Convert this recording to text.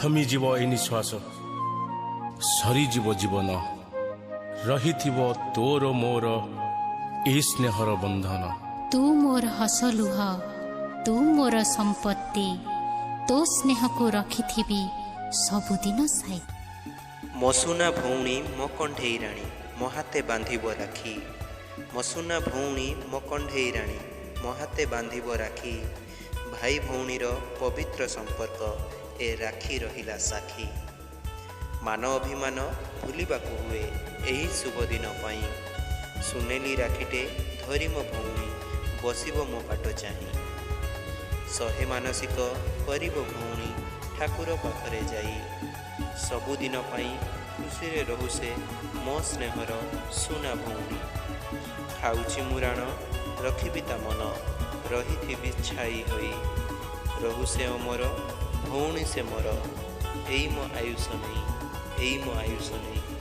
थमिजिव ए निश्वास सरीजिव जीवन रहिथिव तोर मोर ए स्नेहर बंधन। तू मोर हस लुह तू मोर संपत्ति तो स्नेह को रखिथिबी सबुदिन साई। मसुना भौणी मो कंढेई राणी मो हाथे बांधिब राखी। मसुना भौणी मो कंढेई राणी मो हाथे बांधिब राखी। भाई भौणीर पवित्र संपर्क ए राखी रहिला साखी। मान अभिमान भूलिबाकू हुए एही शुभ दिन पाई। सुनेली राखीटे धरी मो भौणी बसिब मो बाट चाही। शहे मानसिक करिब भौणी ठाकुर पाखरे जाई। सबुदिन पाई खुशी रहु से मो स्नेहर सुना भौणी। खाऊची मुराण रखिबी ता मन रहिथिबी छाई होई। रहु से अमर भौणी से मोर एई मो आयुष नहीं एई मो आयुष नहीं।